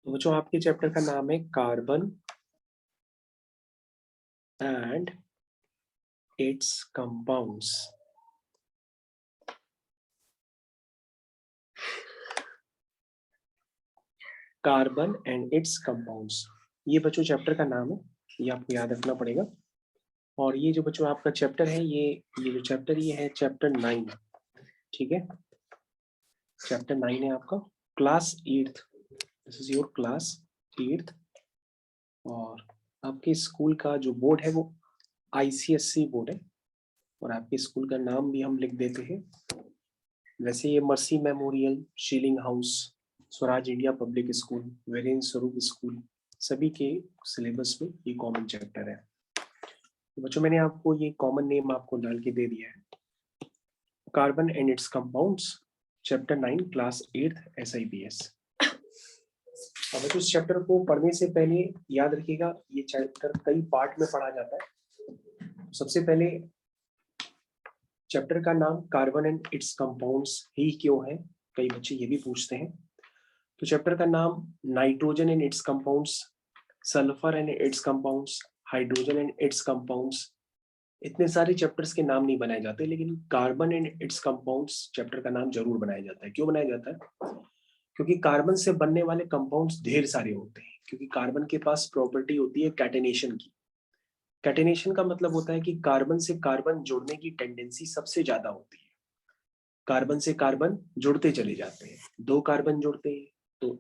तो जो आपके चैप्टर का नाम है carbon and it's compounds. Carbon and it's compounds, ये बच्चों चैप्टर का नाम है, ये आपको याद रखना पड़ेगा। और ये जो बच्चों आपका चैप्टर है, ये जो चैप्टर ये है चैप्टर 9। ठीक है, चैप्टर 9 है आपका, class 8th। This is your class 8th। और आपके स्कूल का जो बोर्ड है वो ICSC बोर्ड है, और आपके स्कूल का नाम भी हम लिख देते हैं। वैसे ये mercy memorial, Sheiling house, Swaraj India public school, Virendra Swaroop school, सभी के सिलेबस में ये कॉमन चैप्टर है। तो बच्चों मैंने आपको ये कॉमन नेम आपको डाल के दे दिया है, carbon and it's compounds, chapter 9, class 8th SIPS। अब बच्चों इस चैप्टर को पढ़ने से पहले याद रखिएगा, ये चैप्टर कई पार्ट में पढ़ा जाता है। सबसे पहले चैप्टर का नाम कार्बन एंड इट्स कंपाउंड्स ही क्यों है, कई बच्चे ये भी पूछते हैं। तो चैप्टर का नाम nitrogen and it's compounds, sulphur and it's compounds, hydrogen and it's compounds, इतने सारे चैप्टर्स के नाम नहीं बनाए जाते, लेकिन carbon and it's compounds chapter का नाम जरूर बनाया जाता है। क्यों बनाया जाता है? क्योंकि कार्बन से बनने वाले कंपाउंड्स ढेर सारे होते हैं, क्योंकि कार्बन के पास प्रॉपर्टी होती है कैटेनेशन की। कैटेनेशन का मतलब होता है कि कार्बन से कार्बन जुड़ने की टेंडेंसी सबसे ज्यादा होती है। कार्बन से कार्बन जुड़ते चले जाते हैं, दो कार्बन जुड़ते हैं तो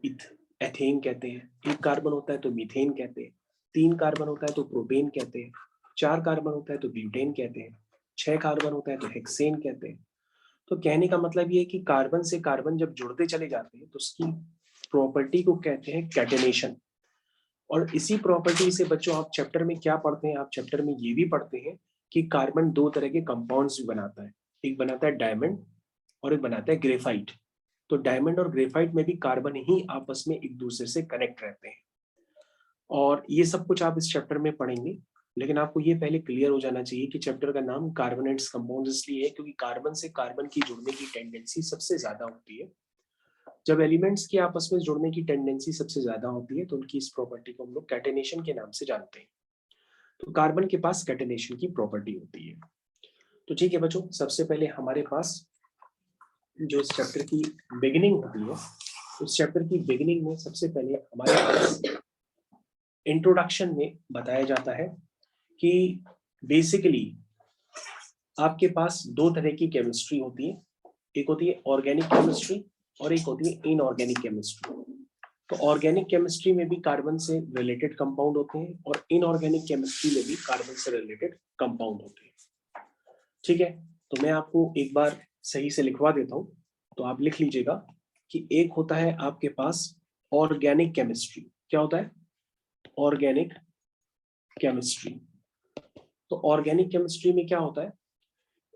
एथेन कहते हैं, एक कार्बन होता है तो मीथेन कहते हैं, तीन कार्बन होता है तो प्रोपेन कहते हैं, चार कार्बन होता है तो ब्यूटेन कहते हैं, छह कार्बन होता है तो हेक्सेन कहते हैं। तो कहने का मतलब ये है कि कार्बन से कार्बन जब जुड़ते चले जाते हैं तो उसकी प्रॉपर्टी को कहते हैं कैटेनेशन। और इसी प्रॉपर्टी से बच्चों आप चैप्टर में क्या पढ़ते हैं, आप चैप्टर में ये भी पढ़ते हैं कि कार्बन दो तरह के कंपाउंड्स भी बनाता है, एक बनाता है डायमंड और एक बनाता है ग्रेफाइट। तो डायमंड और ग्रेफाइट में भी कार्बन ही आपस में एक दूसरे से कनेक्ट रहते हैं, और ये सब कुछ आप इस चैप्टर में पढ़ेंगे। लेकिन आपको ये पहले क्लियर हो जाना चाहिए कि चैप्टर का नाम कार्बोनेट्स कंपाउंड्स इसलिए है क्योंकि कार्बन से कार्बन की जुड़ने की टेंडेंसी सबसे ज्यादा होती है। जब एलिमेंट्स की आपस में जुड़ने की टेंडेंसी सबसे ज्यादा होती है तो उनकी इस प्रॉपर्टी को हम लोग कैटेनेशन के नाम से जानते हैं। तो कार्बन के पास कैटेनेशन की प्रॉपर्टी होती है। तो ठीक है बच्चों, सबसे पहले हमारे पास जो इस चैप्टर की बिगिनिंग होती है, उस चैप्टर की बिगिनिंग में सबसे पहले हमारे पास इंट्रोडक्शन में बताया जाता है कि बेसिकली आपके पास दो तरह की केमिस्ट्री होती है, एक होती है ऑर्गेनिक केमिस्ट्री और एक होती है इनऑर्गेनिक केमिस्ट्री। तो ऑर्गेनिक केमिस्ट्री में भी कार्बन से रिलेटेड कंपाउंड होते हैं और इनऑर्गेनिक केमिस्ट्री में भी कार्बन से रिलेटेड कंपाउंड होते हैं। ठीक है, तो मैं आपको एक बार सही से लिखवा देता हूं, तो आप लिख लीजिएगा कि एक होता है आपके पास ऑर्गेनिक केमिस्ट्री। क्या होता है? Organic chemistry. तो ऑर्गेनिक केमिस्ट्री में क्या होता है,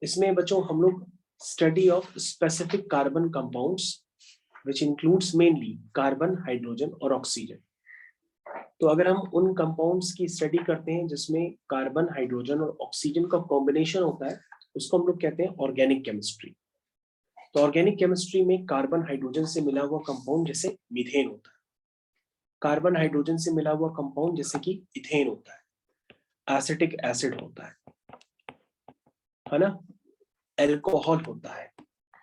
इसमें बच्चों हम लोग study of specific carbon compounds which includes mainly carbon, hydrogen और ऑक्सीजन। तो अगर हम उन कंपाउंड्स की स्टडी करते हैं जिसमें कार्बन, हाइड्रोजन और ऑक्सीजन का कॉम्बिनेशन होता है, उसको हम लोग कहते हैं ऑर्गेनिक केमिस्ट्री। तो ऑर्गेनिक केमिस्ट्री में कार्बन हाइड्रोजन से मिला हुआ कंपाउंड जैसे मीथेन होता है, कार्बन हाइड्रोजन से मिला हुआ कंपाउंड जैसे कि इथेन होता है, एसिटिक एसिड होता है ना, एल्कोहल होता है।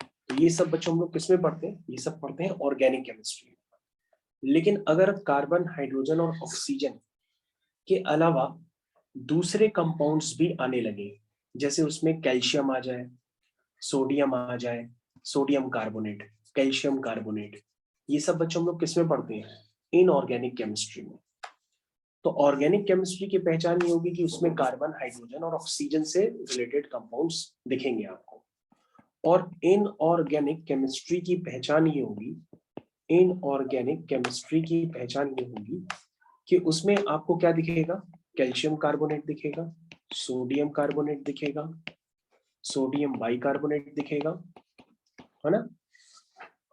तो ये सब बच्चों हम लोग किसमें पढ़ते हैं? ये सब पढ़ते हैं ऑर्गेनिक केमिस्ट्री। लेकिन अगर कार्बन, हाइड्रोजन और ऑक्सीजन के अलावा दूसरे कंपाउंड्स भी आने लगे, जैसे उसमें कैल्शियम आ जाए, सोडियम आ जाए, सोडियम कार्बोनेट, कैल्शियम कार्बोनेट, ये सब बच्चों हम लोग किसमें पढ़ते हैं? इनऑर्गेनिक केमिस्ट्री में। तो ऑर्गेनिक केमिस्ट्री की पहचान ये होगी कि उसमें कार्बन, हाइड्रोजन और ऑक्सीजन से रिलेटेड कंपाउंड्स दिखेंगे आपको। और इनऑर्गेनिक केमिस्ट्री की पहचान ये होगी, इनऑर्गेनिक केमिस्ट्री की पहचान ये होगी कि उसमें आपको क्या दिखेगा? कैल्शियम कार्बोनेट दिखेगा, सोडियम कार्बोनेट दिखेगा, सोडियम बाइकार्बोनेट दिखेगा, है ना।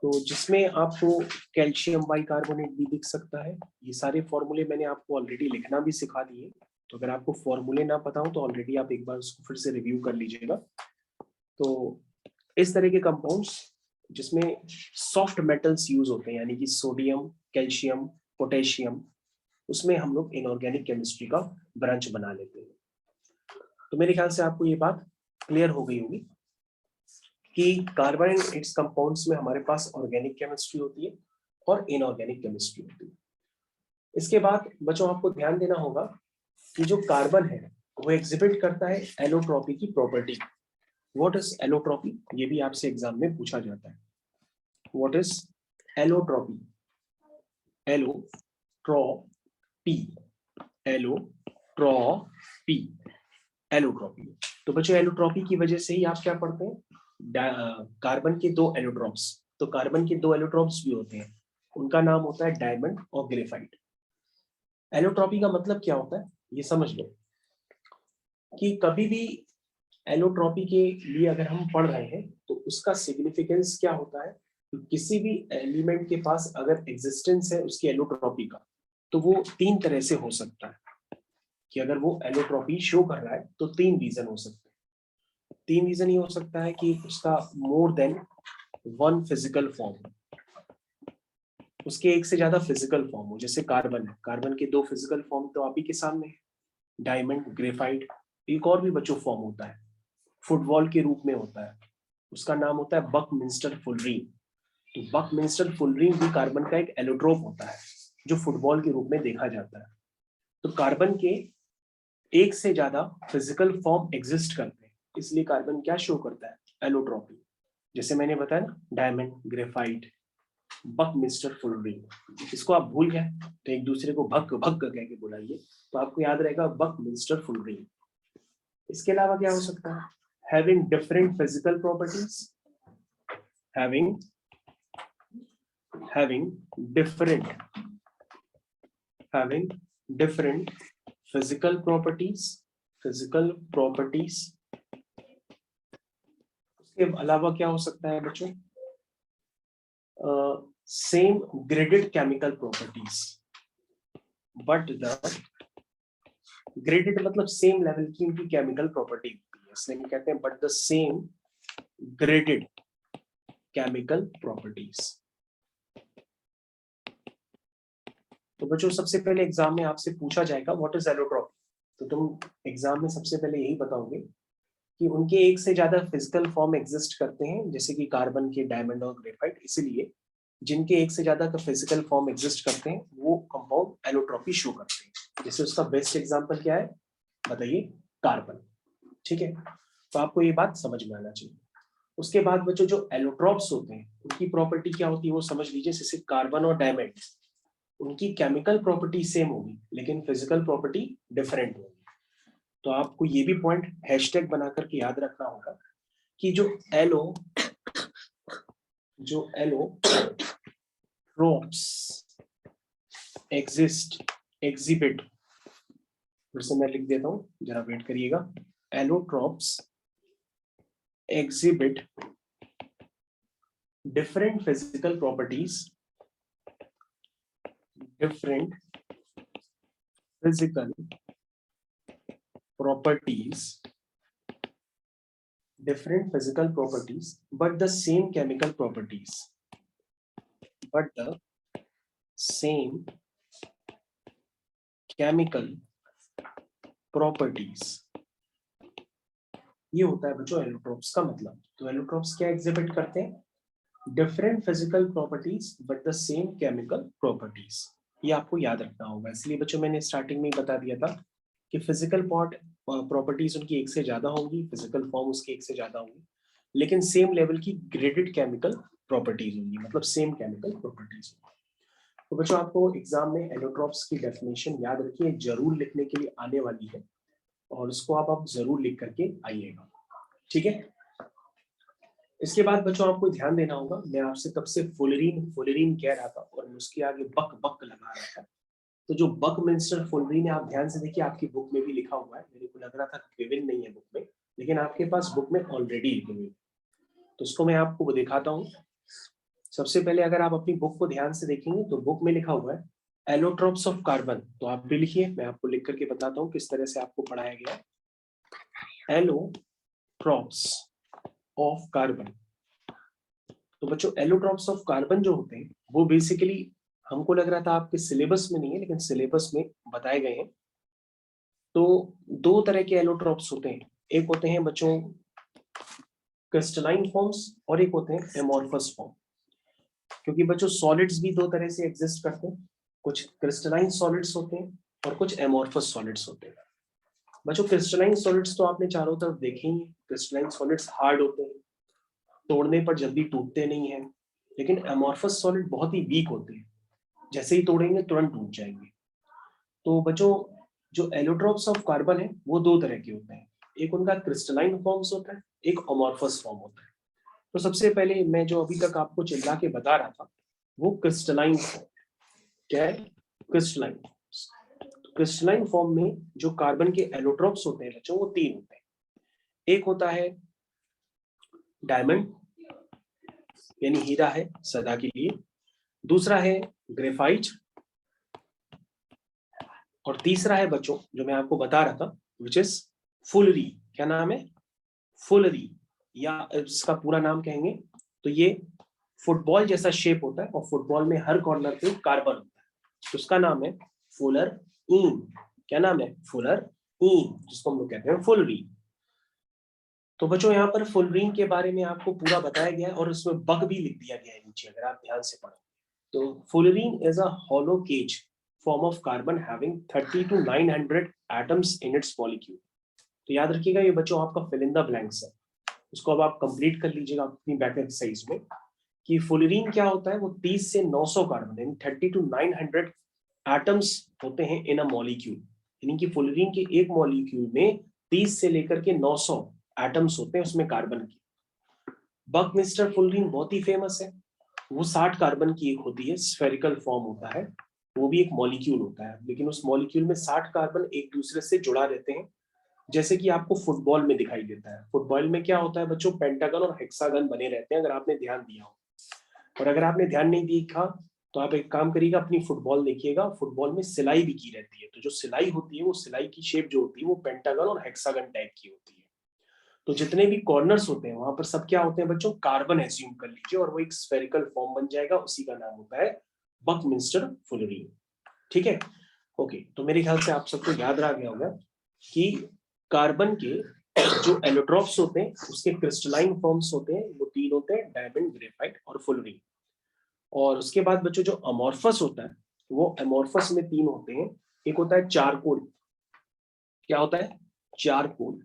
तो जिसमें आपको कैल्शियम बाइकार्बोनेट भी दिख सकता है। ये सारे फॉर्मूले मैंने आपको ऑलरेडी लिखना भी सिखा दिए, तो अगर आपको फॉर्मूले ना पता हो तो ऑलरेडी आप एक बार उसको फिर से रिव्यू कर लीजिएगा। तो इस तरह के कंपाउंड्स जिसमें सॉफ्ट मेटल्स यूज होते हैं, यानी कि सोडियम, कैल्शियम, पोटेशियम, उसमें हम लोग इनऑर्गेनिक केमिस्ट्री का ब्रांच बना लेते हैं। तो मेरे ख्याल से आपको ये बात क्लियर हो गई होगी कि कार्बन एंड इट्स कंपाउंड्स में हमारे पास ऑर्गेनिक केमिस्ट्री होती है और इनऑर्गेनिक केमिस्ट्री होती है। इसके बाद बच्चों आपको ध्यान देना होगा कि जो कार्बन है वो एग्जिबिट करता है एलोट्रॉपी की प्रॉपर्टी। व्हाट इज एलोट्रॉपी, ये भी आपसे एग्जाम में पूछा जाता है। What is allotropy? Allotropy, allotropy, allotropy. तो बच्चों एलोट्रॉपी की वजह से ही आप क्या पढ़ते हैं, कार्बन के दो एलोट्रॉप्स। तो कार्बन के दो एलोट्रॉप्स भी होते हैं, उनका नाम होता है डायमंड और ग्रेफाइट। एलोट्रॉपी का मतलब क्या होता है ये समझ लो कि कभी भी एलोट्रॉपी के लिए अगर हम पढ़ रहे हैं तो उसका सिग्निफिकेंस क्या होता है, तो किसी भी एलिमेंट के पास अगर एग्जिस्टेंस है उसकी एलोट्रॉपी का, तो वो तीन तरह से हो सकता है कि अगर वो एलोट्रॉपी शो कर रहा है तो तीन रीजन हो सकते हैं। तीन रीजन ये हो सकता है कि उसका more than one physical form, उसके एक से ज्यादा फिजिकल फॉर्म हो। जैसे कार्बन है, कार्बन के दो फिजिकल फॉर्म तो आप ही के सामने है, डायमंड, ग्रेफाइट। एक और भी बच्चों फॉर्म होता है, फुटबॉल के रूप में होता है, उसका नाम होता है बकमिंस्टर फुलरीन। तो बकमिंस्टर फुलरीन भी कार्बन का एक एलोट्रोप होता है जो फुटबॉल के रूप में देखा जाता है। तो कार्बन के एक से ज्यादा फिजिकल फॉर्म एग्जिस्ट करते हैं, इसलिए कार्बन क्या शो करता है, एलोट्रोपी। जैसे मैंने बताया ना, डायमंड, ग्रेफाइट, बकमिंस्टर फुलरीन। इसको आप भूल गए तो एक दूसरे को भक भक कह के बुलाइए तो आपको याद रहेगा बकमिंस्टर फुलरीन। इसके अलावा क्या हो सकता है, having different physical properties, having different physical properties, उसके अलावा क्या हो सकता है बच्चों, same graded chemical properties, but the graded मतलब सेम लेवल की उनकी केमिकल प्रॉपर्टी होती है, इसलिए कहते हैं but the same graded chemical properties. तो बच्चों सबसे पहले एग्जाम में आपसे पूछा जाएगा व्हाट इज एलोट्रॉपी, तो तुम एग्जाम में सबसे पहले यही बताओगे कि उनके एक से ज्यादा फिजिकल फॉर्म एग्जिस्ट करते हैं, जैसे कि कार्बन के, डायमंड और ग्रेफाइट। इसीलिए जिनके एक से ज्यादा का फिजिकल फॉर्म एग्जिस्ट करते हैं वो कंपाउंड एलोट्रॉपी शो करते हैं। जैसे उसका बेस्ट एग्जांपल क्या है बताइए, कार्बन। ठीक है, तो आपको ये बात समझ में आना चाहिए। उसके बाद बच्चों जो एलोट्रॉप्स होते हैं उनकी प्रॉपर्टी क्या होती है वो समझ लीजिए। जैसे कार्बन और डायमंड, उनकी केमिकल प्रॉपर्टी सेम होगी लेकिन फिजिकल प्रॉपर्टी डिफरेंट होगी। तो आपको ये भी पॉइंट हैशटैग बना करके याद रखना होगा कि जो एलोट्रॉप्स एग्जिबिट, फिर से मैं लिख देता हूं, जरा वेट करिएगा। Allotropes exhibit different physical properties, different physical properties, different physical properties, but the same chemical properties, but the same chemical properties। ये होता है बच्चों एलोट्रॉप्स का मतलब। तो एलोट्रॉप्स क्या एग्जिबिट करते हैं, different physical properties but the same chemical properties. ये आपको याद रखना होगा। इसलिए बच्चों मैंने स्टार्टिंग में ही बता दिया था कि फिजिकल प्रॉपर्टीज उनकी एक से ज्यादा होंगी, फिजिकल फॉर्म उसकी एक से ज्यादा होंगी, लेकिन सेम लेवल की ग्रेडेड केमिकल प्रॉपर्टीज होंगी, मतलब सेम केमिकल प्रॉपर्टीज। तो बच्चों आपको एग्जाम में एलोट्रॉप्स की डेफिनेशन याद रखिए, जरूर लिखने के लिए आने वाली है और उसको आप जरूर लिख करके आइएगा। ठीक है, इसके बाद बच्चों आपको ध्यान देना होगा, मैं आपसे तब से फुलरीन कह रहा था और उसके आगे बक बक लगा रहा था। तो जो बकमिंस्टर फुलरीन है, आप ध्यान से देखिए, आपकी बुक में भी लिखा हुआ है। मेरे को लग रहा था गिवन नहीं है बुक में, लेकिन आपके पास बुक में ऑलरेडी लिखे हुए। तो उसको मैं आपको दिखाता हूँ। सबसे पहले अगर आप अपनी बुक को ध्यान से देखेंगे तो बुक में लिखा हुआ है एलोट्रॉप्स ऑफ कार्बन। तो आप भी लिखिए, मैं आपको लिख करके बताता हूँ किस तरह से आपको पढ़ाया गया है। Allotropes of carbon. तो बच्चों एलोट्रॉप्स ऑफ कार्बन जो होते हैं वो बेसिकली हमको लग रहा था आपके सिलेबस में नहीं है, लेकिन सिलेबस में बताए गए हैं। तो दो तरह के एलोट्रॉप्स होते हैं, एक होते हैं बच्चों क्रिस्टलाइन फॉर्म्स और एक होते हैं एमॉर्फस फॉर्म। क्योंकि बच्चों सॉलिड्स भी दो तरह से एग्जिस्ट करते हैं, कुछ क्रिस्टलाइन सॉलिड्स होते हैं और कुछ एमॉर्फस सॉलिड्स होते हैं। बच्चों क्रिस्टलाइन सॉलिड्स तो आपने चारों तरफ देखे ही, क्रिस्टलाइन सॉलिड्स हार्ड होते हैं, तोड़ने पर जल्दी टूटते नहीं हैं, लेकिन एमॉर्फस सॉलिड बहुत ही वीक होते हैं, जैसे ही तोड़ेंगे तुरंत टूट जाएंगे। तो बच्चों जो एलोट्रॉप्स ऑफ कार्बन है वो दो तरह के होते हैं, एक उनका क्रिस्टलाइन फॉर्म्स होता है, एक अमॉर्फस फॉर्म होता है। तो सबसे पहले मैं जो अभी तक आपको चिल्ला के बता रहा था वो क्रिस्टलाइन फॉर्म क्या है, क्रिस्टलाइन। क्रिस्टलाइन फॉर्म में जो कार्बन के एलोट्रॉप्स होते हैं बच्चों वो तीन होते हैं, एक होता है डायमंड यानी हीरा है सदा के लिए, दूसरा है ग्रेफाइट, और तीसरा है बच्चों जो मैं आपको बता रहा था विच इज फुलरी। क्या नाम है, फुलरी, या इसका पूरा नाम कहेंगे तो ये फुटबॉल जैसा शेप होता है और फुटबॉल में हर कॉर्नर पे कार्बन होता है, तो उसका नाम है फुलर इन। क्या नाम है, फुलर इन, जिसको हम लोग कहते हैं फुलरी। तो बच्चों यहाँ पर फुलरीन के बारे में आपको पूरा बताया गया है और उसमें बग भी लिख दिया गया है नीचे, अगर आप ध्यान से पढ़ें तो fullerene is a hollow cage form of carbon having 30 to 900 atoms in its molecule। तो याद रखिएगा ये बच्चों आपका fill in the blanks है, उसको अब आप कंप्लीट कर लीजिएगा अपनी बैक एक्सरसाइज में कि फुलरीन क्या होता है। वो 30 से 900 कार्बन यानी 30 to 900 एटम्स होते हैं इन अ मॉलिक्यूल, यानी कि फुलरीन के एक मॉलिक्यूल में 30 से लेकर के 900 एटम्स होते हैं उसमें कार्बन की। बकमिस्टर फुलरीन बहुत ही फेमस है, वो 60 कार्बन की एक होती है, स्फेरिकल फॉर्म होता है, वो भी एक मॉलिक्यूल होता है, लेकिन उस मॉलिक्यूल में 60 कार्बन एक दूसरे से जुड़ा रहते हैं, जैसे कि आपको फुटबॉल में दिखाई देता है। फुटबॉल में क्या होता है बच्चों, पेंटागन और हेक्सागन बने रहते हैं, अगर आपने ध्यान दिया हो। और अगर आपने ध्यान नहीं देखा तो आप एक काम करिएगा, अपनी फुटबॉल देखिएगा, फुटबॉल में सिलाई भी की रहती है, तो जो सिलाई होती है वो सिलाई की शेप जो होती है वो पेंटागन और हेक्सागन टाइप की होती है। तो जितने भी कॉर्नर्स होते हैं वहां पर सब क्या होते हैं बच्चों, कार्बन एज्यूम कर लीजिए और वो एक स्फेरिकल फॉर्म बन जाएगा, उसी का नाम होता है बकमिंस्टर फुलरीन। ठीक है, ओके। तो मेरे ख्याल से आप सबको याद रह गया होगा कि कार्बन के जो एलोट्रॉप्स होते हैं उसके क्रिस्टलाइन फॉर्म्स होते हैं, वो तीन होते हैं, डायमंड, ग्रेफाइट और फुलरीन। और उसके बाद बच्चों जो अमॉर्फस होता है वो अमॉर्फस में तीन होते हैं, एक होता है चारकोल। क्या होता है, चारकोल।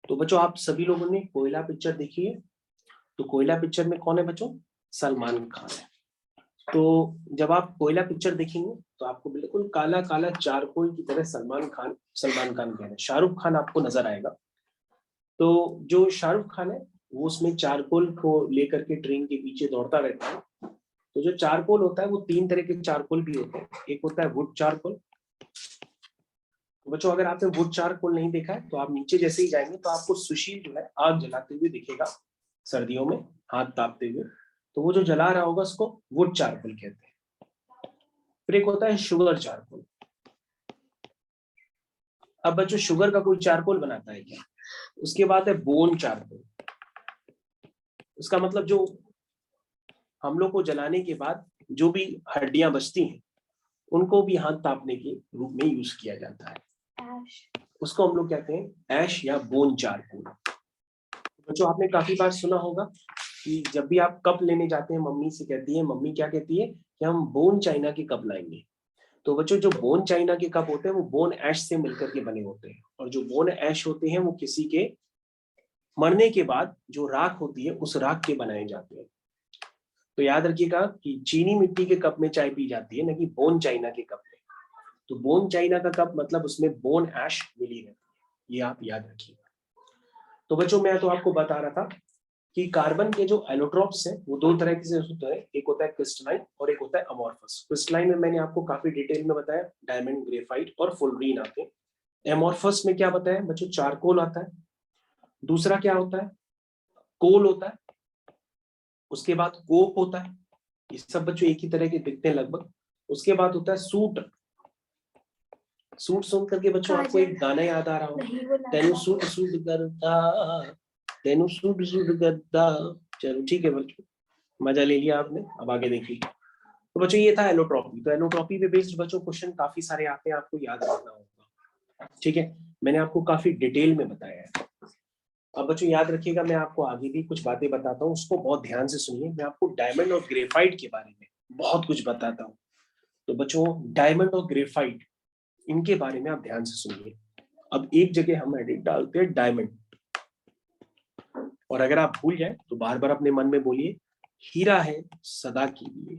तो बच्चों आप सभी लोगों ने कोयला पिक्चर देखी है, तो कोयला पिक्चर में कौन है बच्चों, सलमान खान है। तो जब आप कोयला पिक्चर देखेंगे तो आपको बिल्कुल काला काला चारकोल की तरह सलमान खान कह रहे हैं, शाहरुख खान आपको नजर आएगा। तो जो शाहरुख खान है वो उसमें चारकोल को लेकर के ट्रेन के पीछे दौड़ता रहता है। तो जो चारकोल होता है वो तीन तरह के चारकोल भी होते हैं, एक होता है वुड चारकोल। तो बच्चों अगर आपने वुड चारकोल नहीं देखा है तो आप नीचे जैसे ही जाएंगे तो आपको सुशील जो है आग जलाते हुए दिखेगा सर्दियों में, हाथ तापते हुए, तो वो जो जला रहा होगा उसको वुड चारकोल कहते हैं। फिर एक होता है शुगर चारकोल। अब बच्चों शुगर का कोई चारकोल बनाता है क्या, उसके बाद है बोन चारकोल। उसका मतलब जो हम लोग को जलाने के बाद जो भी हड्डियां बचती हैं उनको भी हाथ तापने के रूप में यूज किया जाता है, उसको हम लोग कहते हैं ऐश या बोन चारकोल। बच्चों आपने काफी बार सुना होगा कि जब भी आप कप लेने जाते हैं मम्मी से कहती है, मम्मी क्या कहती है कि हम बोन चाइना के कप लाएंगे। तो बच्चों जो बोन चाइना के कप होते हैं वो बोन ऐश से मिलकर के बने होते हैं, और जो बोन ऐश होते हैं वो किसी के मरने के बाद जो राख होती है उस राख के बनाए जाते हैं। तो याद रखिएगा कि चीनी मिट्टी के कप में चाय पी जाती है, न कि बोन चाइना के कप में। तो बोन चाइना का कप मतलब उसमें बोन ऐश मिली रहती है, ये आप याद रखिएगा। तो बच्चों मैं तो आपको बता रहा था कि कार्बन के जो एलोट्रॉप्स हैं वो दो तरह से होते हैं, एक होता है क्रिस्टलाइन और एक होता है अमॉर्फस। क्रिस्टलाइन में मैंने आपको काफी डिटेल में बताया, डायमंड, ग्रेफाइट और फुलरीन आते हैं। एमॉर्फस में क्या बताया बच्चों, चारकोल आता है, दूसरा क्या होता है, कोल होता है, उसके बाद कोक होता है, ये सब बच्चों एक ही तरह के दिखते हैं लगभग। उसके बाद होता है सूट। सूट सुन करके बच्चों आपको एक गाना याद आ रहा हो, तेनू सूट सूट करता, तेनू सूट सूट करता। चलो ठीक है बच्चों, मजा ले लिया आपने, अब आगे देखिए। तो बच्चों ये था एलोट्रॉपी। तो एलोट्रॉपी पे बेस्ड बच्चों क्वेश्चन काफी सारे आते हैं, आपको याद रखना होगा। ठीक है, मैंने आपको काफी डिटेल में बताया है। अब बच्चों याद रखिएगा, मैं आपको आगे भी कुछ बातें बताता हूँ, उसको बहुत ध्यान से सुनिए। मैं आपको डायमंड और ग्रेफाइट के बारे में बहुत कुछ बताता हूँ। तो बच्चों डायमंड और ग्रेफाइट, इनके बारे में आप ध्यान से सुनिए। अब एक जगह हम एडिट डालते हैं डायमंड, और अगर आप भूल जाए तो बार बार अपने मन में बोलिए, हीरा है सदा के लिए।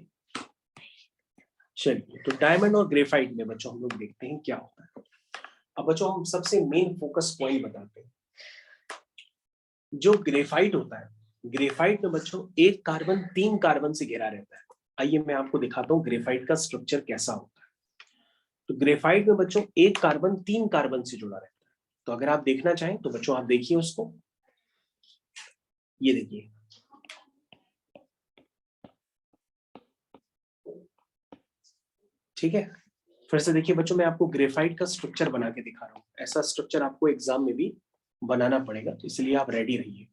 चलिए, तो डायमंड और ग्रेफाइट में बच्चों हम लोग देखते हैं क्या होता है। अब बच्चों हम सबसे मेन फोकस पॉइंट बताते हैं। जो ग्रेफाइट होता है, ग्रेफाइट में बच्चों एक कार्बन 3 कार्बन से घिरा रहता है। आइए मैं आपको दिखाता हूँ ग्रेफाइट का स्ट्रक्चर कैसा होता है। तो ग्रेफाइट में बच्चों एक कार्बन 3 कार्बन से जुड़ा रहता है। तो अगर आप देखना चाहें तो बच्चों आप देखिए उसको, ये देखिए, ठीक है। फिर से देखिए बच्चों, मैं आपको ग्रेफाइट का स्ट्रक्चर बना के दिखा रहा हूँ। ऐसा स्ट्रक्चर आपको एग्जाम में भी बनाना पड़ेगा, तो इसलिए आप रेडी रहिए।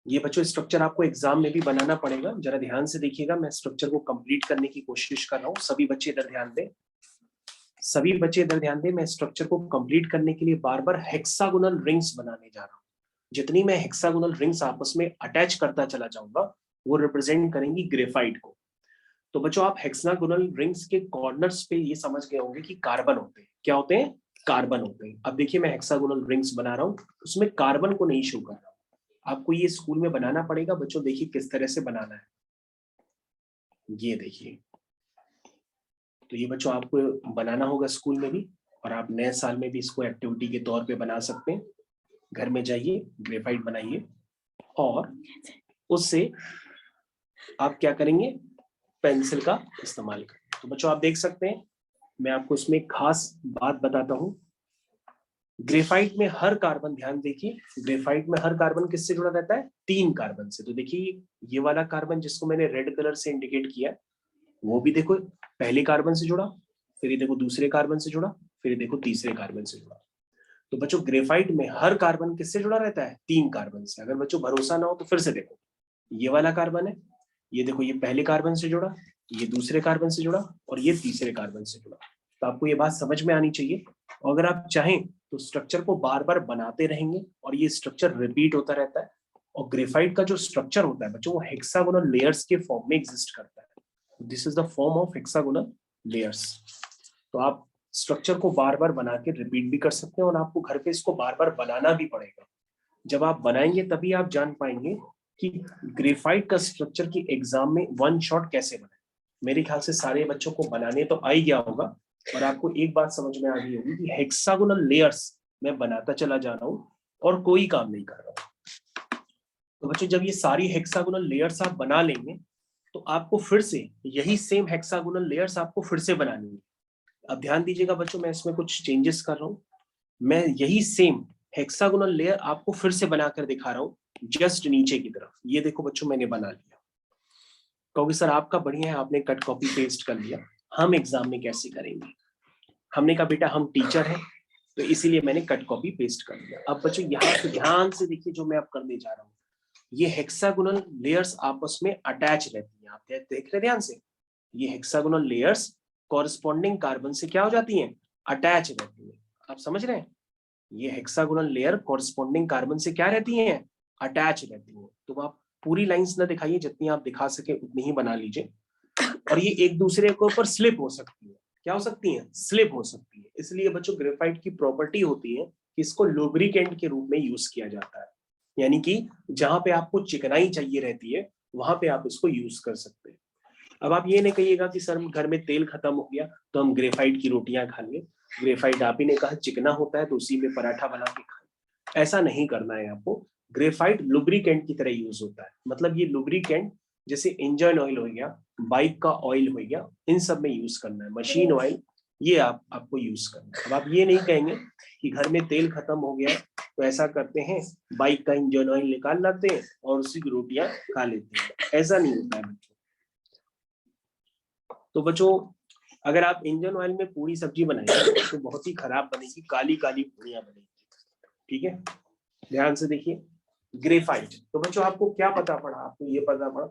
ये बच्चों स्ट्रक्चर आपको एग्जाम में भी बनाना पड़ेगा, जरा ध्यान से देखिएगा। मैं स्ट्रक्चर को कंप्लीट करने की कोशिश कर रहा हूँ। सभी बच्चे इधर ध्यान दें, सभी बच्चे इधर ध्यान दें। मैं स्ट्रक्चर को कंप्लीट करने के लिए बार बार हेक्सागोनल रिंग्स बनाने जा रहा हूँ। जितनी मैं हेक्सागोनल रिंग्स आपस में अटैच करता चला जाऊंगा, वो रिप्रेजेंट करेंगी ग्रेफाइट को। तो बच्चों आप हेक्सागोनल रिंग्स के कॉर्नर्स पे ये समझ गए होंगे कि कार्बन होते हैं। क्या होते हैं? कार्बन होते हैं। अब देखिए मैं हेक्सागोनल रिंग्स बना रहा हूँ, उसमें कार्बन को नहीं शो कर रहा हूँ। आपको ये स्कूल में बनाना पड़ेगा बच्चों। देखिए किस तरह से बनाना है, ये देखिए। तो ये बच्चों आपको बनाना होगा स्कूल में भी, और आप नए साल में भी इसको एक्टिविटी के तौर पे बना सकते हैं। घर में जाइए, ग्रेफाइट बनाइए, और उससे आप क्या करेंगे, पेंसिल का इस्तेमाल करें। तो बच्चों आप देख सकते हैं, मैं आपको इसमें खास बात बताता हूँ। ग्रेफाइट में हर कार्बन, ध्यान देखिए, ग्रेफाइट में हर कार्बन किससे जुड़ा रहता है? 3 कार्बन से। तो देखिए ये वाला कार्बन जिसको मैंने रेड कलर से इंडिकेट किया, वो भी देखो पहले कार्बन से जुड़ा, फिर ये देखो दूसरे कार्बन से जुड़ा, फिर ये देखो तीसरे कार्बन से जुड़ा। तो बच्चों ग्रेफाइट में हर कार्बन किससे जुड़ा रहता है? 3 कार्बन से। अगर बच्चों भरोसा ना हो तो फिर से देखो, ये वाला कार्बन है, ये देखो ये पहले कार्बन से जुड़ा, ये दूसरे कार्बन से जुड़ा, और ये तीसरे कार्बन से जुड़ा। तो आपको ये बात समझ में आनी चाहिए। और अगर आप चाहें तो स्ट्रक्चर को बार बार बनाते रहेंगे, और ये स्ट्रक्चर रिपीट होता रहता है। और ग्रेफाइट का जो स्ट्रक्चर होता है बच्चों, वो हेक्सागोनल लेयर्स के फॉर्म में एग्जिस्ट करता है। This is the form of hexagonal layers. तो आप स्ट्रक्चर को बार बार बना के रिपीट भी कर सकते हैं, और आपको घर पे इसको बार बार बनाना भी पड़ेगा। जब आप बनाएंगे तभी आप जान पाएंगे कि ग्रेफाइट का स्ट्रक्चर की एग्जाम में वन शॉट कैसे बनाए। मेरे ख्याल से सारे बच्चों को बनाने तो आ ही गया होगा, और आपको एक बात समझ में आ गई होगी कि हेक्सागोनल लेयर्स मैं बनाता चला जा रहा हूँ और कोई काम नहीं कर रहा हूँ। तो बच्चों जब ये सारी हेक्सागोनल लेयर्स आप बना लेंगे, तो आपको फिर से यही सेम हेक्सागोनल लेयर्स आपको फिर से बनानी है। अब ध्यान दीजिएगा बच्चों, मैं इसमें कुछ चेंजेस कर रहा हूँ। मैं यही सेम हेक्सागोनल लेयर आपको फिर से बनाकर दिखा रहा हूँ, जस्ट नीचे की तरफ। ये देखो बच्चों मैंने बना लिया। कहोगे सर आपका बढ़िया है, आपने कट कॉपी पेस्ट कर लिया, हम एग्जाम में कैसे करेंगे? हमने कहा बेटा हम टीचर हैं, तो इसीलिए मैंने कट कॉपी पेस्ट कर लिया। अब बच्चों यहाँ से ध्यान से देखिए जो मैं अब करने जा रहा हूँ। ये हेक्सागोनल लेयर्स आपस में अटैच रहती हैं। आप देख रहे ध्यान से, ये हेक्सागोनल लेयर्स कॉरस्पॉन्डिंग कार्बन से क्या हो जाती हैं? अटैच रहती हैं। आप समझ रहे हैं? ये हेक्सागोनल लेयर कॉरस्पॉन्डिंग कार्बन से क्या रहती हैं? अटैच रहती हैं। तो आप पूरी लाइंस ना दिखाइए, जितनी आप दिखा सके उतनी ही बना लीजिए। और ये एक दूसरे के ऊपर स्लिप हो सकती है। क्या हो सकती है? स्लिप हो सकती है। इसलिए बच्चों ग्रेफाइट की प्रॉपर्टी होती है कि इसको लुब्रिकेंट के रूप में यूज किया जाता है। यानी कि जहां पे आपको चिकनाई चाहिए रहती है, वहां पे आप इसको यूज कर सकते हैं। अब आप ये नहीं कहिएगा कि सर घर में तेल खत्म हो गया तो हम ग्रेफाइट की रोटियां खा लें। ग्रेफाइट आप ही ने कहा चिकना होता है तो उसी में पराठा बना के खाएं। ऐसा नहीं करना है आपको। ग्रेफाइट लुब्रिकेंट की तरह यूज होता है। मतलब ये लुब्रिकेंट जैसे इंजन ऑयल हो गया, बाइक का ऑयल हो गया, इन सब में यूज करना है। मशीन ऑयल ये आपको यूज करना है। अब आप ये नहीं कहेंगे कि घर में तेल खत्म हो गया तो ऐसा करते हैं, बाइक का इंजन ऑयल निकाल लाते हैं और उसी की रोटियां खा लेते हैं। ऐसा नहीं होता है बच्चों। तो बच्चों अगर आप इंजन ऑयल में पूरी सब्जी बनाएंगे तो बहुत ही खराब बनेगी, काली काली पूरियां बनेगी। ठीक है, ध्यान से देखिए। ग्रेफाइट, तो बच्चों आपको क्या पता पड़ा? आपको ये पता पड़ा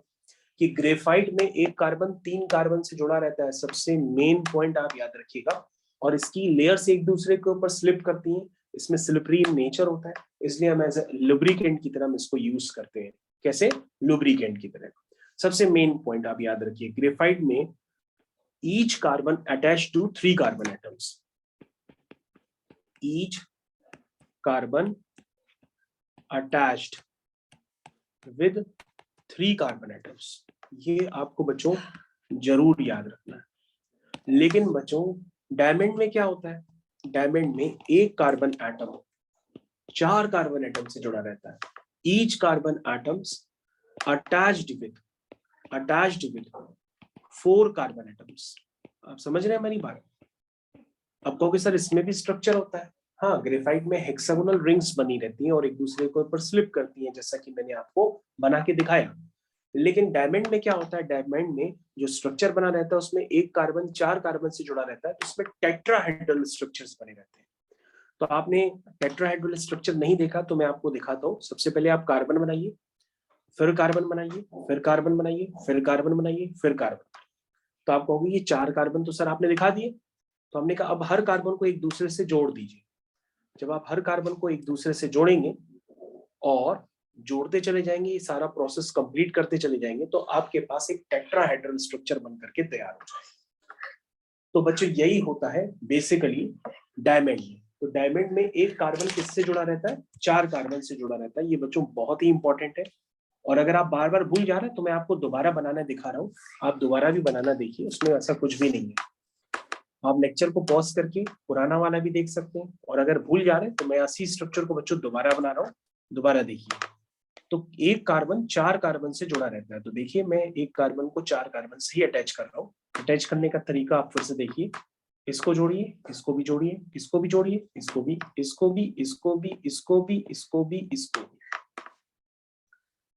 कि ग्रेफाइट में एक कार्बन 3 कार्बन से जुड़ा रहता है, सबसे मेन पॉइंट आप याद रखिएगा। और इसकी लेयर्स एक दूसरे के ऊपर स्लिप करती हैं, इसमें स्लिपरी नेचर होता है, इसलिए हम एज ए लुब्रिकेंट की तरह हम इसको यूज करते हैं। कैसे? लुब्रिकेंट की तरह। सबसे मेन पॉइंट आप याद रखिए, ग्रेफाइट में each carbon attached to 3 carbon atoms, each carbon attached with 3 carbon atoms. ये आपको बच्चों जरूर याद रखना है। लेकिन बच्चों डायमंड में क्या होता है? डायमंड में एक कार्बन एटम 4 कार्बन एटम से जुड़ा रहता है। Each carbon atoms attached with 4 carbon atoms. आप समझ रहे हैं हमारी बात? अब कहोगे सर इसमें भी स्ट्रक्चर होता है। हाँ, ग्रेफाइट में हेक्सागोनल रिंग्स बनी रहती हैं और एक दूसरे के ऊपर स्लिप करती हैं, जैसा कि मैंने आपको बना के दिखाया। लेकिन डायमंड में क्या होता है? डायमंड में जो स्ट्रक्चर बना रहता है उसमें एक कार्बन 4 कार्बन से जुड़ा रहता है, तो उसमें टेट्राहेड्रल स्ट्रक्चर्स बने रहते हैं। तो आपने टेट्राहेड्रल स्ट्रक्चर नहीं देखा तो मैं आपको दिखाता हूँ। सबसे पहले आप कार्बन बनाइए, फिर कार्बन बनाइए, फिर कार्बन बनाइए, फिर कार्बन बनाइए, फिर कार्बन। तो आप कहोगे ये 4 कार्बन तो सर आपने दिखा दिए। तो हमने कहा अब हर कार्बन को एक दूसरे से जोड़ दीजिए। जब आप हर कार्बन को एक दूसरे से जोड़ेंगे और जोड़ते चले जाएंगे, ये सारा प्रोसेस कंप्लीट करते चले जाएंगे, तो आपके पास एक टेट्राहेड्रल स्ट्रक्चर बन करके तैयार हो जाएगा। तो बच्चों यही होता है बेसिकली डायमंड में। तो डायमंड में एक कार्बन किससे जुड़ा रहता है? 4 कार्बन से जुड़ा रहता है। ये बच्चों बहुत ही इंपॉर्टेंट है। और अगर आप बार बार भूल जा रहे हैं तो मैं आपको दोबारा बनाना दिखा रहा हूँ, आप दोबारा भी बनाना देखिए, उसमें ऐसा कुछ भी नहीं है। आप लेक्चर को पॉज करके पुराना वाला भी देख सकते हैं, और अगर भूल जा रहे हैं तो मैं इसी स्ट्रक्चर को बच्चों दोबारा बना रहा हूँ, दोबारा देखिए। तो एक कार्बन 4 कार्बन से जुड़ा रहता है। तो देखिए मैं एक कार्बन को 4 कार्बन से ही अटैच कर रहा हूँ। अटैच करने का तरीका आप फिर से देखिए, इसको जोड़िए, इसको भी जोड़िए, इसको भी जोड़िए, इसको भी, इसको भी, इसको भी, इसको भी, इसको भी, इसको भी।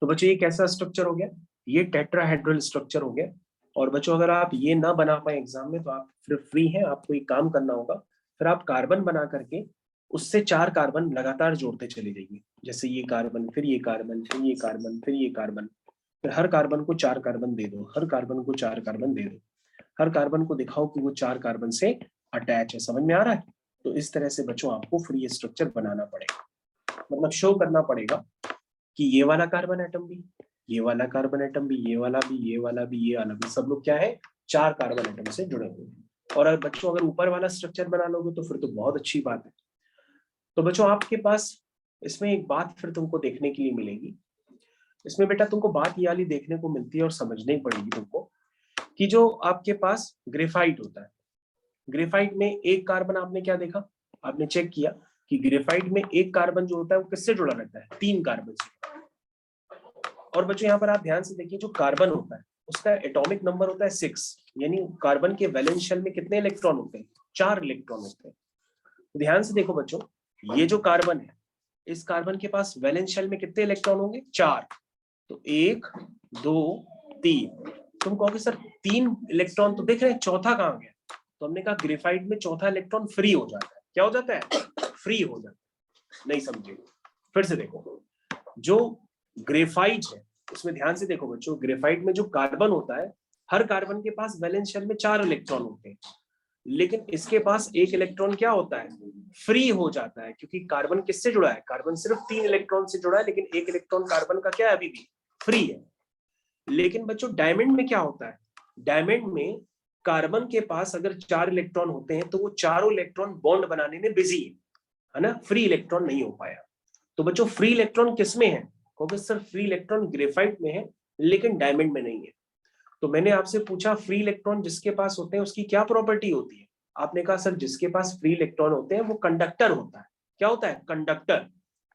तो बच्चों ये कैसा स्ट्रक्चर हो गया? ये टेट्राहेड्रल स्ट्रक्चर हो गया। और बच्चों अगर आप ये ना बना पाए एग्जाम में तो आप फिर फ्री हैं, आपको एक काम करना होगा, फिर आप कार्बन बना करके उससे 4 कार्बन लगातार जोड़ते चले जाइए। जैसे ये कार्बन, फिर ये कार्बन, फिर ये कार्बन, फिर ये कार्बन, फिर हर कार्बन को 4 कार्बन दे दो, हर कार्बन को 4 कार्बन दे दो, हर कार्बन को दिखाओ कि वो 4 कार्बन से अटैच है। समझ में आ रहा है? तो इस तरह से बच्चों आपको फिर ये स्ट्रक्चर बनाना पड़ेगा, मतलब शो करना पड़ेगा कि ये वाला कार्बन एटम भी, ये वाला कार्बन एटम भी, ये वाला भी, ये वाला भी, ये वाला भी, सब लोग क्या है? 4 कार्बन एटम से जुड़े हुए हैं। और अगर बच्चों अगर ऊपर वाला स्ट्रक्चर बना लोगे तो फिर तो बहुत अच्छी बात है। तो बच्चों आपके पास इसमें एक बात फिर तुमको देखने के लिए मिलेगी। इसमें बेटा तुमको बात ये वाली देखने को मिलती है और समझनी पड़ेगी तुमको, कि जो आपके पास ग्रेफाइट होता है, ग्रेफाइट में एक कार्बन आपने क्या देखा? आपने चेक किया कि ग्रेफाइट में एक कार्बन जो होता है वो किससे जुड़ा रहता है? 3 कार्बन से। और बच्चों यहाँ पर आप ध्यान से देखिए, जो कार्बन होता है उसका एटॉमिक नंबर होता है 6, यानी कार्बन के वैलेंस शेल में कितने इलेक्ट्रॉन होते हैं? 4 इलेक्ट्रॉन होते हैं। ध्यान से देखो बच्चों, ये जो कार्बन है, इस कार्बन के पास वैलेंस शेल में कितने इलेक्ट्रॉन होंगे? 4। तो 1 2 3। तुम कहोगे सर 3 इलेक्ट्रॉन तो देख रहे हैं, चौथा कहाँ गया? तो हमने कहा ग्रेफाइट में चौथा इलेक्ट्रॉन फ्री हो जाता है। क्या हो जाता है? फ्री हो जाता है। नहीं समझे? फिर से देखो, जो ग्रेफाइट है उसमें ध्यान से देखो बच्चों, ग्रेफाइट में जो कार्बन होता है, हर कार्बन के पास वैलेंस शेल में 4 इलेक्ट्रॉन होते हैं, लेकिन इसके पास एक इलेक्ट्रॉन क्या होता है? फ्री हो जाता है, क्योंकि कार्बन किससे जुड़ा है? कार्बन सिर्फ 3 इलेक्ट्रॉन से जुड़ा है, लेकिन एक इलेक्ट्रॉन कार्बन का क्या है? अभी भी फ्री है। लेकिन बच्चों डायमंड में क्या होता है? डायमंड में कार्बन के पास अगर 4 इलेक्ट्रॉन होते हैं तो वो चारों इलेक्ट्रॉन बॉन्ड बनाने में बिजी है ना, फ्री इलेक्ट्रॉन नहीं हो पाया। तो बच्चों फ्री इलेक्ट्रॉन किसमें है? क्योंकि सर फ्री इलेक्ट्रॉन ग्रेफाइट में है लेकिन डायमंड में नहीं है। तो मैंने आपसे पूछा फ्री इलेक्ट्रॉन जिसके पास होते हैं उसकी क्या प्रॉपर्टी होती है? आपने कहा सर जिसके पास फ्री इलेक्ट्रॉन होते हैं वो कंडक्टर होता है। क्या होता है? कंडक्टर।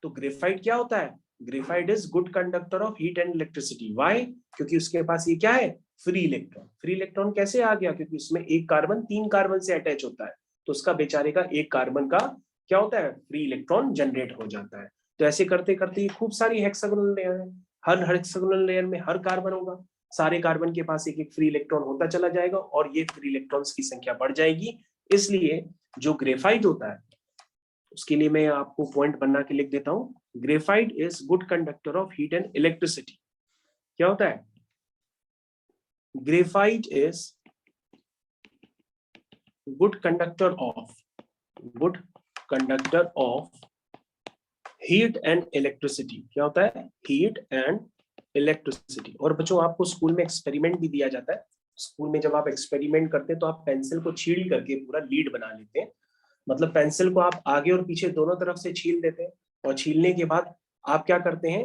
तो ग्रेफाइट क्या होता है? Graphite is good conductor of heat and electricity. Why? क्योंकि उसके पास ये क्या है? Free electron. फ्री इलेक्ट्रॉन कैसे आ गया? क्योंकि उसमें एक कार्बन 3 कार्बन से अटैच होता है, तो उसका बेचारे का एक कार्बन का क्या होता है? फ्री इलेक्ट्रॉन जनरेट हो जाता है। तो ऐसे करते करते खूब सारी हेक्सागोनल लेयर है, हर हेक्सागोनल लेयर में हर कार्बन होगा, सारे कार्बन के पास एक एक फ्री इलेक्ट्रॉन होता चला जाएगा और ये फ्री इलेक्ट्रॉन्स की संख्या बढ़ जाएगी। इसलिए जो ग्रेफाइट होता है उसके लिए मैं आपको पॉइंट बना के लिख देता हूं, graphite is good conductor of heat and electricity. क्या होता है? Graphite is good conductor of heat and electricity. क्या होता है? Heat and electricity. और बच्चों आपको स्कूल में एक्सपेरिमेंट भी दिया जाता है। स्कूल में जब आप एक्सपेरिमेंट करते हैं तो आप पेंसिल को छील करके पूरा लीड बना लेते हैं। मतलब पेंसिल को आप आगे और पीछे दोनों तरफ से छील देते हैं, और छीलने के बाद आप क्या करते हैं,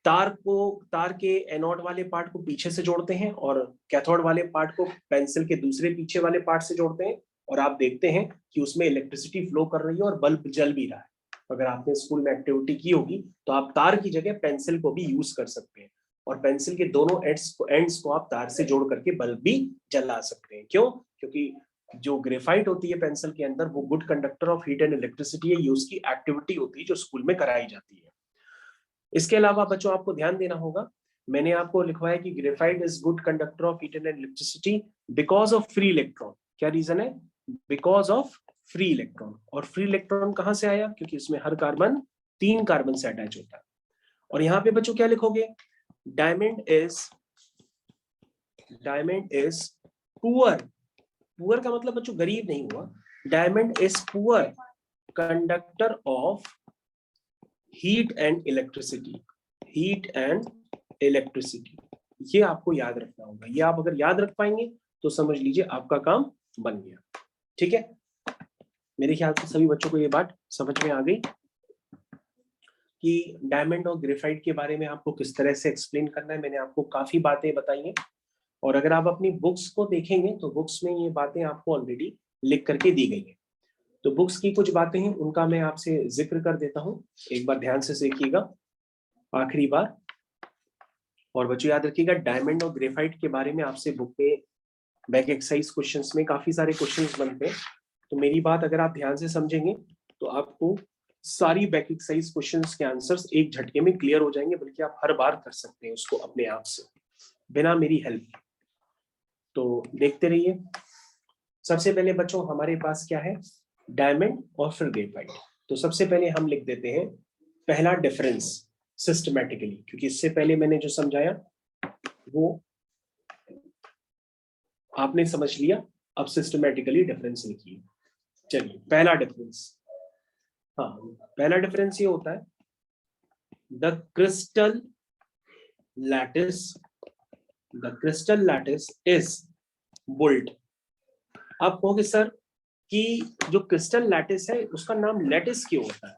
तार के एनोड वाले पार्ट को पीछे से जोड़ते हैं और कैथोड वाले पार्ट को पेंसिल के दूसरे पीछे वाले पार्ट से जोड़ते हैं, और आप देखते हैं कि उसमें इलेक्ट्रिसिटी फ्लो कर रही है और बल्ब जल भी रहा है। अगर आपने स्कूल में एक्टिविटी की होगी तो आप तार की जगह पेंसिल को भी यूज कर सकते हैं, और पेंसिल के दोनों एंड्स को आप तार से जोड़ करके बल्ब भी जला सकते हैं। क्यों? क्योंकि जो ग्रेफाइट होती है पेंसिल के अंदर, वो good conductor of heat and electricity है। ये उसकी एक्टिविटी होती है जो स्कूल में कराई जाती है। इसके अलावा बच्चों आपको ध्यान देना होगा, मैंने आपको लिखवाया कि graphite is good conductor of heat and electricity because of free electron. क्या रीजन है? Because of free electron. और फ्री इलेक्ट्रॉन कहां से आया? क्योंकि उसमें हर कार्बन 3 कार्बन से अटैच होता है। और यहाँ पे बच्चों क्या लिखोगे? Diamond is poor. पुअर का मतलब बच्चों गरीब नहीं हुआ। Diamond is poor conductor of heat and electricity. ये आपको याद रखना होगा। ये आप अगर याद रख पाएंगे तो समझ लीजिए आपका काम बन गया। ठीक है, मेरे ख्याल से सभी बच्चों को ये बात समझ में आ गई कि डायमंड और ग्रेफाइट के बारे में आपको किस तरह से एक्सप्लेन करना है। मैंने आपको काफी बातें बताई हैं, और अगर आप अपनी बुक्स को देखेंगे तो बुक्स में ये बातें आपको ऑलरेडी लिख करके दी गई है। तो बुक्स की कुछ बातें हैं, उनका मैं आपसे जिक्र कर देता हूँ। एक बार ध्यान से देखिएगा आखिरी बार। और बच्चों याद रखिएगा, डायमंड और ग्रेफाइट के बारे में आपसे बुक में बैक एक्सरसाइज क्वेश्चंस में काफी सारे क्वेश्चंस बनते हैं। तो मेरी बात अगर आप ध्यान से समझेंगे तो आपको सारी बैक एक्सरसाइज क्वेश्चंस के आंसर्स एक झटके में क्लियर हो जाएंगे, बल्कि आप हर बार कर सकते हैं उसको अपने आप से बिना मेरी हेल्प। तो देखते रहिए। सबसे पहले बच्चों हमारे पास क्या है? डायमंड और फिर ग्रेफाइट। तो सबसे पहले हम लिख देते हैं पहला डिफरेंस सिस्टमैटिकली, क्योंकि इससे पहले मैंने जो समझाया वो आपने समझ लिया। अब सिस्टमैटिकली डिफरेंस लिखिए। चलिए, पहला डिफरेंस। हाँ, पहला डिफरेंस ये होता है the crystal lattice is built. आप कहोगे सर कि जो क्रिस्टल लैटिस है उसका नाम लैटिस क्यों होता है?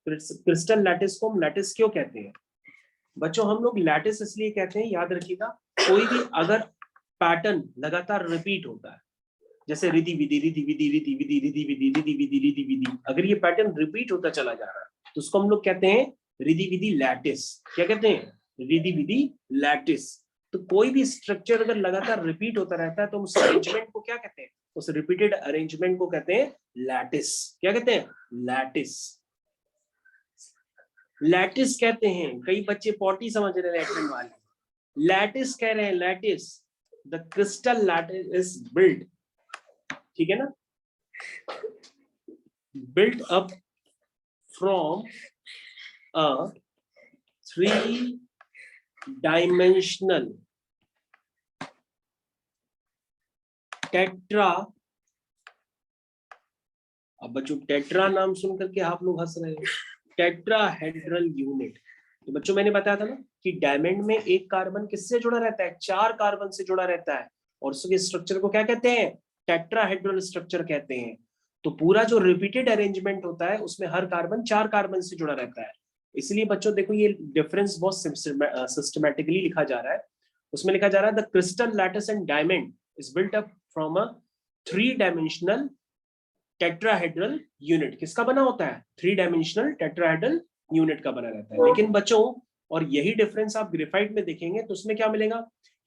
क्रिस्टल लैटिस को हम लैटिस क्यों कहते हैं? बच्चों हम लोग लैटिस इसलिए कहते हैं, याद रखिएगा, कोई भी अगर पैटर्न लगातार रिपीट होता है, जैसे रिधि विधि रिधि विधि रिधि विधि रिधि विधि रिधि विधि रिधि विधि, अगर ये पैटर्न रिपीट होता चला जा रहा है तो उसको हम लोग कहते हैं रिधि विधि लैटिस। क्या कहते हैं? रिधि विधि लैटिस। तो कोई भी स्ट्रक्चर अगर लगातार रिपीट होता रहता है तो उस अरेंजमेंट को क्या कहते हैं? उस रिपीटेड अरेंजमेंट को कहते हैं लैटिस। क्या कहते हैं? लैटिस। लैटिस कहते हैं। कई बच्चे पॉटी समझ रहे हैं लैटिन वाले, लैटिस कह रहे हैं। Lattice, the crystal lattice is built, ठीक है ना, built up from a 3-dimensional tetra. अब बच्चों टेट्रा नाम सुन करके आप लोग हंस रहे हैं। Tetrahedral unit. तो बच्चों मैंने बताया था ना कि डायमंड में एक कार्बन किससे जुड़ा रहता है? 4 कार्बन से जुड़ा रहता है, और उसके स्ट्रक्चर को क्या कहते हैं? टेट्राहेड्रल स्ट्रक्चर कहते हैं। तो पूरा जो रिपीटेड अरेंजमेंट होता है उसमें हर कार्बन 4 कार्बन से जुड़ा रहता है। इसलिए बच्चों देखो ये डिफरेंस बहुत सिस्टमैटिकली लिखा जा रहा है। उसमें लिखा जा रहा है the crystal lattice and diamond is built up from a 3-dimensional tetrahedral unit. किसका बना होता है? 3-dimensional टेट्राहेड्रल यूनिट का बना रहता है। लेकिन बच्चों, और यही डिफरेंस आप ग्रेफाइट में देखेंगे तो उसमें क्या मिलेगा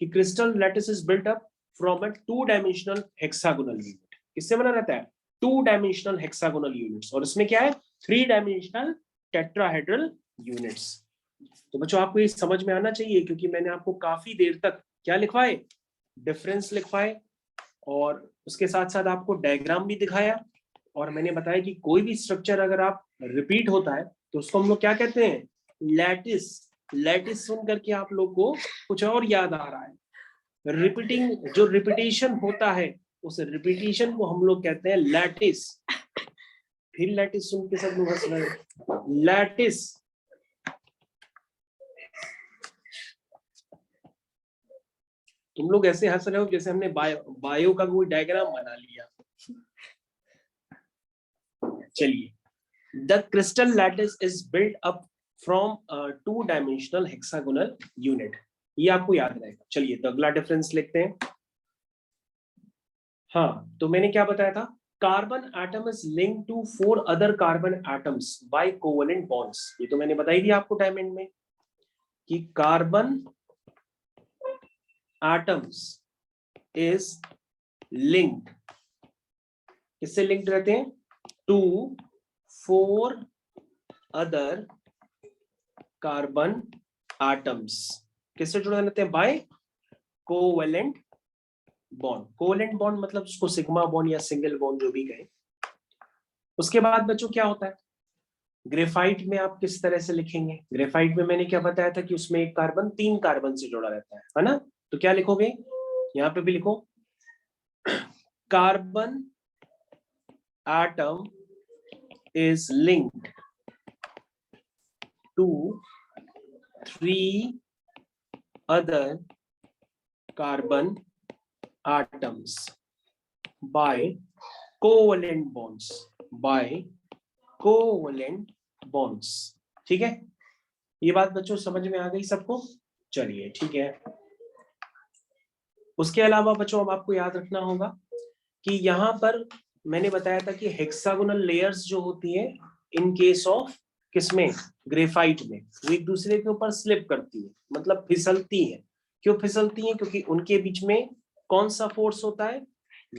कि crystal lattice is built up from a 2-dimensional hexagonal unit. किससे बना रहता है? 2-dimensional hexagonal units. और इसमें क्या है? 3-dimensional tetrahedral units. तो बच्चों आपको ये समझ में आना चाहिए, क्योंकि मैंने आपको काफी देर तक क्या लिखवाए? डिफरेंस लिखवाए, और उसके साथ साथ आपको डायग्राम भी दिखाया, और मैंने बताया कि कोई भी स्ट्रक्चर अगर आप रिपीट होता है तो उसको हम लोग क्या कहते हैं? लैटिस। लैटिस सुन करके आप लोग को कुछ और याद आ रहा है। रिपीटिंग, जो रिपीटेशन होता है उस रिपीटेशन को हम लोग कहते हैं लैटिस। फिर लैटिस सुन के सब लोग हंस रहे हैं। लैटिस तुम लोग ऐसे हंस रहे हो जैसे हमने बायो का कोई डायग्राम बना लिया। चलिए, the crystal lattice is built up from 2-dimensional hexagonal unit, ये आपको याद रहेगा। चलिए तो अगला डिफरेंस लिखते हैं। हाँ, तो मैंने क्या बताया था, carbon atom is linked to 4 other carbon atoms by covalent bonds. ये तो मैंने बताई थी आपको डायमंड में कि कार्बन एटम्स इज लिंक्ड, किससे लिंक्ड रहते हैं, टू 4 अदर कार्बन एटम्स। किससे जुड़े रहते हैं, by covalent bond. Covalent bond मतलब उसको सिग्मा बॉन्ड या सिंगल बॉन्ड जो भी कहें। उसके बाद बच्चों क्या होता है, ग्रेफाइट में आप किस तरह से लिखेंगे, ग्रेफाइट में मैंने क्या बताया था कि उसमें एक कार्बन 3 कार्बन से जुड़ा रहता है ना। तो क्या लिखोगे, यहां पे भी लिखो, carbon atom is linked to 3 other carbon atoms by covalent bonds, by covalent bonds. ठीक है, ये बात बच्चों समझ में आ गई सबको। चलिए ठीक है, उसके अलावा बच्चों अब आपको याद रखना होगा कि यहाँ पर मैंने बताया था कि हेक्सागोनल लेयर्स जो होती है इन केस ऑफ किसमें, ग्रेफाइट में, वो एक दूसरे के ऊपर स्लिप करती है, मतलब फिसलती है। क्यों फिसलती है, क्योंकि उनके बीच में कौन सा फोर्स होता है,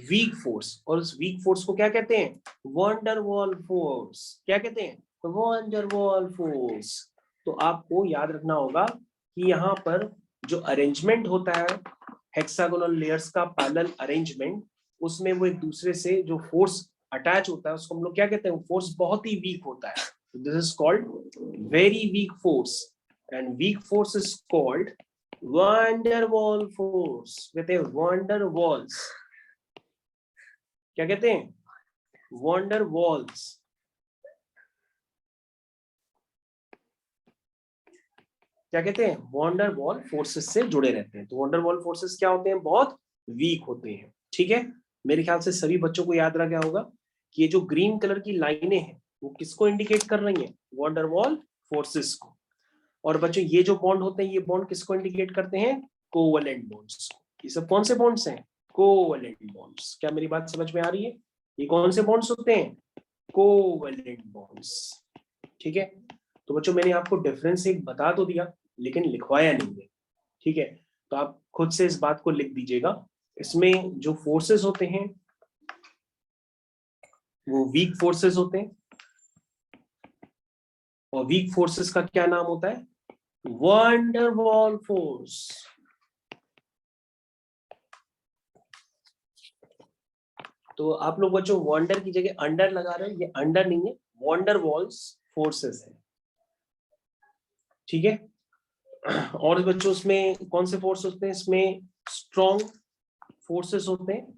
वीक फोर्स। और उस वीक फोर्स को क्या कहते हैं, वंडरवॉल फोर्स। क्या कहते हैं, वंडरवॉल फोर्स। तो आपको याद रखना होगा कि यहाँ पर जो अरेंजमेंट होता है हेक्सागोनल लेयर्स का, पैरेलल अरेंजमेंट, उसमें वो एक दूसरे से जो फोर्स अटैच होता है उसको हम लोग क्या कहते हैं, फोर्स बहुत ही वीक होता है। This is called very weak force, and weak force is called van der Waals force. कहते हैं वंडरवॉल्स, क्या कहते हैं, वंडरवॉल्स। क्या कहते हैं, वंडरवॉल फोर्सेस से जुड़े रहते हैं। तो वंडरवॉल फोर्सेस क्या होते हैं, बहुत वीक होते हैं। ठीक है, मेरे ख्याल से सभी बच्चों को याद रह गया होगा कि ये जो ग्रीन कलर की लाइनें हैं वो किसको इंडिकेट कर रही हैं, वंडरवॉल फोर्सेस को। और बच्चों ये जो बॉन्ड होते हैं, ये बॉन्ड किसको इंडिकेट करते हैं, कोवेलेंट बॉन्ड्स को। ये सब कौन से बॉन्ड्स हैं, कोवेलेंट बॉन्ड्स। क्या मेरी बात समझ में आ रही है, ये कौन से बॉन्ड्स होते हैं, कोवेलेंट बॉन्ड्स। ठीक है, तो बच्चों मैंने आपको डिफरेंस एक बता तो दिया लेकिन लिखवाया नहीं है। ठीक है, तो आप खुद से इस बात को लिख दीजिएगा। इसमें जो फोर्सेस होते हैं वो वीक फोर्सेस होते हैं, और वीक फोर्सेस का क्या नाम होता है, वंडरवॉल फोर्स। तो आप लोग बच्चों वंडर की जगह अंडर लगा रहे हैं, ये अंडर नहीं है, वंडरवॉल्स फोर्सेस है। ठीक है, और बच्चों उसमें कौन से फोर्स होते हैं, इसमें स्ट्रॉन्ग फोर्सेस होते हैं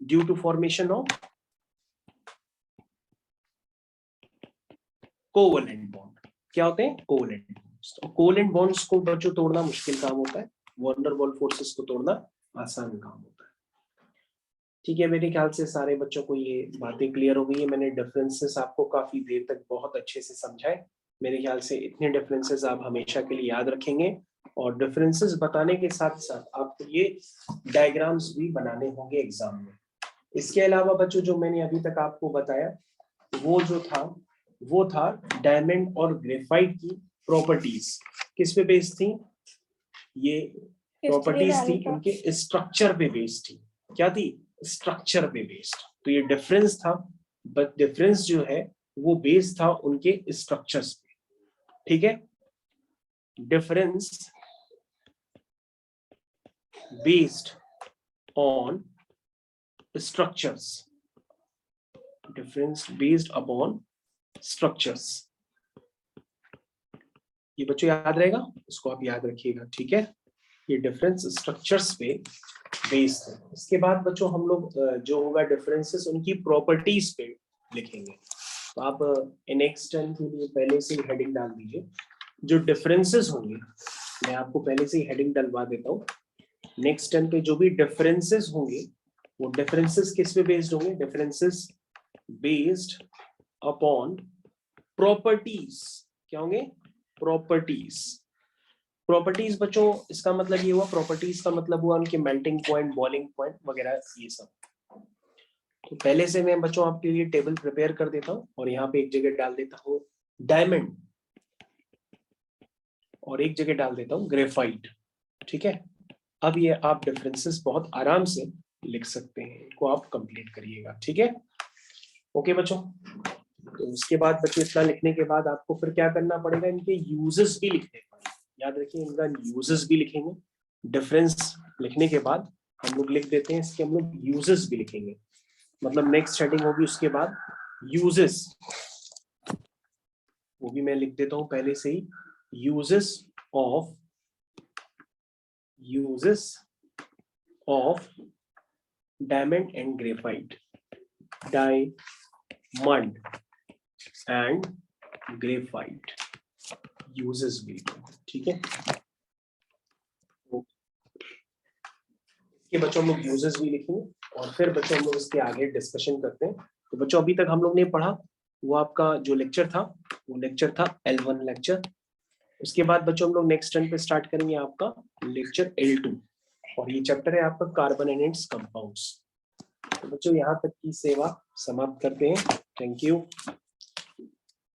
due to formation of covalent bond. क्या होते हैं, कोवेलेंट बॉन्ड्स। कोवेलेंट बॉन्ड्स को बच्चों तोड़ना मुश्किल काम होता है, वंडरवॉल फोर्सेस को तोड़ना आसान काम होता है। ठीक है, मेरे ख्याल से सारे बच्चों को ये बातें क्लियर हो गई है। मैंने डिफरेंसेस आपको काफी देर तक बहुत अच्छे से समझाए। मेरे ख्याल से इतने डिफरेंसेस आप हमेशा के लिए याद रखेंगे, और डिफरेंसेस बताने के साथ साथ आपको ये डायग्राम्स भी बनाने होंगे एग्जाम में। इसके अलावा बच्चों जो मैंने अभी तक आपको बताया वो था डायमंड और ग्रेफाइट की प्रॉपर्टीज। किस पे बेस्ड थी, ये प्रॉपर्टीज थी उनके स्ट्रक्चर पे बेस्ड थी। क्या थी, स्ट्रक्चर पे बेस्ड। तो ये डिफरेंस था, बट डिफरेंस जो है वो बेस्ड था उनके स्ट्रक्चर्स पे। ठीक है, difference based on structures, difference based upon structures। ये बच्चों याद रहेगा, इसको आप याद रखिएगा, ठीक है। ये डिफरेंस स्ट्रक्चर्स पे बेस्ड है। इसके बाद बच्चों हम लोग जो होगा डिफरेंसेस उनकी प्रॉपर्टीज पे लिखेंगे। तो आप नेक्स्ट टर्म के लिए पहले से ही हेडिंग डाल दीजिए। जो डिफरेंसेस होंगे मैं आपको पहले से ही हेडिंग डलवा देता हूँ। नेक्स्ट टर्म पे जो भी डिफरेंसेस होंगे वो डिफरेंसेस किस पे बेस्ड होंगे? Differences based upon properties. क्या होंगे? प्रॉपर्टीज। प्रॉपर्टीज बच्चों इसका मतलब ये हुआ, प्रॉपर्टीज का मतलब हुआ उनके मेल्टिंग पॉइंट, बॉइलिंग पॉइंट वगैरह ये सब। तो पहले से मैं बच्चों आपके लिए टेबल प्रिपेयर कर देता हूँ और यहाँ पे एक जगह डाल देता हूँ डायमंड और एक जगह डाल देता हूँ ग्रेफाइट, ठीक है। अब ये आप डिफरेंसेस बहुत आराम से लिख सकते हैं, इनको आप कंप्लीट करिएगा, ठीक है। ओके बच्चों, तो उसके बाद बच्चों इतना लिखने के बाद आपको फिर क्या करना पड़ेगा? इनके यूजेस भी लिखने पड़ेंगे। याद रखिए इनका यूजेस भी लिखेंगे। डिफरेंस लिखने के बाद हम लोग लिख देते हैं इसके हम लोग यूजेस भी लिखेंगे। मतलब नेक्स्ट हेडिंग होगी उसके बाद यूजेस, वो भी मैं लिख देता हूं पहले से ही। Uses of diamond and graphite, diamond and graphite uses भी, ठीक है। इसके बच्चों हम लोग यूजेस भी लिखेंगे और फिर बच्चों हम लोग इसके आगे डिस्कशन करते हैं। तो बच्चों अभी तक हम लोग ने पढ़ा वो आपका जो लेक्चर था वो लेक्चर था L1 लेक्चर। उसके बाद बच्चों हम लोग नेक्स्ट टर्न पे स्टार्ट करेंगे आपका लेक्चर L2 और ये चैप्टर है आपका कार्बन एंड इट्स कंपाउंड्स। तो बच्चों यहाँ तक की सेवा समाप्त करते हैं। Thank you.